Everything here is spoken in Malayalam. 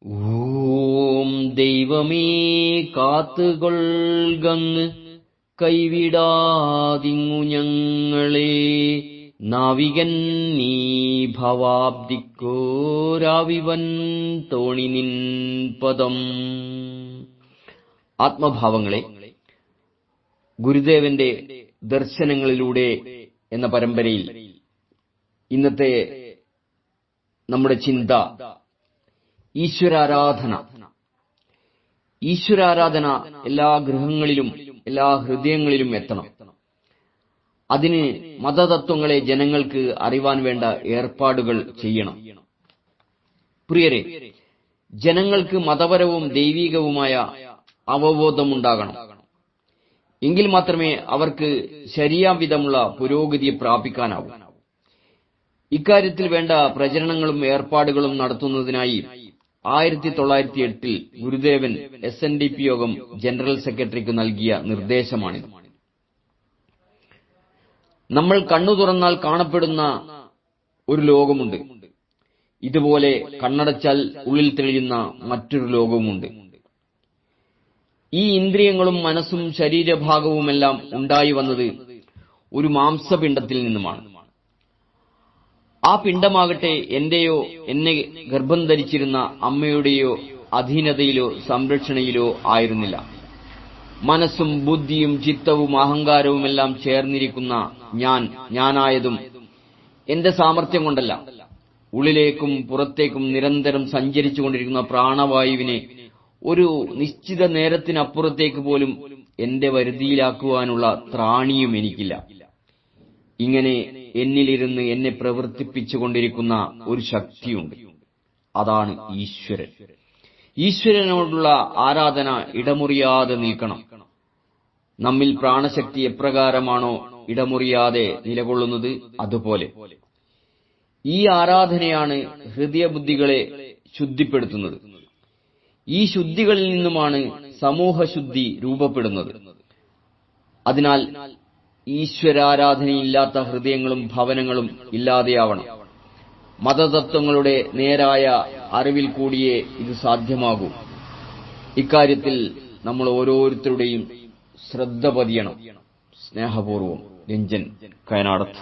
ഓം ദൈവമേ കാത്തുകൊൾകങ്ങ് കൈവിടാതിങ്ങു ഞങ്ങളെ. നാവികൻ നീ ഭവാബ്ദിക്കോരാവിവൻ തോണി നിൻ പദം. ആത്മഭാവങ്ങളെ, ഗുരുദേവന്റെ ദർശനങ്ങളിലൂടെ എന്ന പരമ്പരയിൽ ഇന്നത്തെ നമ്മുടെ ചിന്ത ഈശ്വരാരാധന. ഈശ്വരാരാധന എല്ലാ ഗൃഹങ്ങളിലും എല്ലാ ഹൃദയങ്ങളിലും എത്തണം. അതിന് മതതത്വങ്ങളെ ജനങ്ങൾക്ക് അറിവാൻ വേണ്ട ഏർപ്പാടുകൾ ചെയ്യണം. പ്രിയരെ, ജനങ്ങൾക്ക് മതപരവും ദൈവികവുമായ അവബോധമുണ്ടാകണം. എങ്കിൽ മാത്രമേ അവർക്ക് ശരിയാംവിധമുള്ള പുരോഗതി പ്രാപിക്കാനാവൂ. ഇക്കാര്യത്തിൽ വേണ്ട പ്രചരണങ്ങളും ഏർപ്പാടുകളും നടത്തുന്നതിനായി 1908 ഗുരുദേവൻ SNDP യോഗം ജനറൽ സെക്രട്ടറിക്ക് നൽകിയ നിർദ്ദേശമാണിത്. നമ്മൾ കണ്ണു തുറന്നാൽ കാണപ്പെടുന്ന ഒരു ലോകമുണ്ട്. ഇതുപോലെ കണ്ണടച്ചാൽ ഉള്ളിൽ തെളിയുന്ന മറ്റൊരു ലോകവുമുണ്ട്. ഈ ഇന്ദ്രിയങ്ങളും മനസ്സും ശരീരഭാഗവുമെല്ലാം ഉണ്ടായി വന്നത് ഒരു മാംസപിണ്ഡത്തിൽ നിന്നുമാണ്. ആ പിണ്ഡമാകട്ടെ എന്റെയോ എന്നെ ഗർഭം ധരിച്ചിരുന്ന അമ്മയുടെയോ അധീനതയിലോ സംരക്ഷണയിലോ ആയിരുന്നില്ല. മനസ്സും ബുദ്ധിയും ചിത്തവും അഹങ്കാരവുമെല്ലാം ചേർന്നിരിക്കുന്ന ഞാനായതും എന്റെ സാമർത്ഥ്യം കൊണ്ടല്ല. ഉള്ളിലേക്കും പുറത്തേക്കും നിരന്തരം സഞ്ചരിച്ചുകൊണ്ടിരിക്കുന്ന പ്രാണവായുവിനെ ഒരു നിശ്ചിത നേരത്തിനപ്പുറത്തേക്ക് പോലും എന്റെ വരുതിയിലാക്കുവാനുള്ള ത്രാണിയും എനിക്കില്ല. ഇങ്ങനെ എന്നിലിരുന്ന് എന്നെ പ്രവർത്തിപ്പിച്ചുകൊണ്ടിരിക്കുന്ന ഒരു ശക്തിയുണ്ട്. അതാണ് ഈശ്വരൻ. ഈശ്വരനോടുള്ള ആരാധന ഇടമുറിയാതെ നിൽക്കണം. നമ്മിൽ പ്രാണശക്തി എപ്രകാരമാണോ ഇടമുറിയാതെ നിലകൊള്ളുന്നത്, അതുപോലെ ഈ ആരാധനയാണ് ഹൃദയബുദ്ധികളെ ശുദ്ധിപ്പെടുത്തുന്നത്. ഈ ശുദ്ധികളിൽ നിന്നുമാണ് സമൂഹശുദ്ധി രൂപപ്പെടുന്നത്. അതിനാൽ ഈശ്വരാരാധനയില്ലാത്ത ഹൃദയങ്ങളും ഭവനങ്ങളും ഇല്ലാതെയാവണം. മതതത്വങ്ങളുടെ നേരായ അറിവിൽ കൂടിയേ ഇത് സാധ്യമാകൂ. ഇക്കാര്യത്തിൽ നമ്മൾ ഓരോരുത്തരുടെയും ശ്രദ്ധ പതിയണം. സ്നേഹപൂർവ്വം, രഞ്ജൻ കയനാടത്ത്.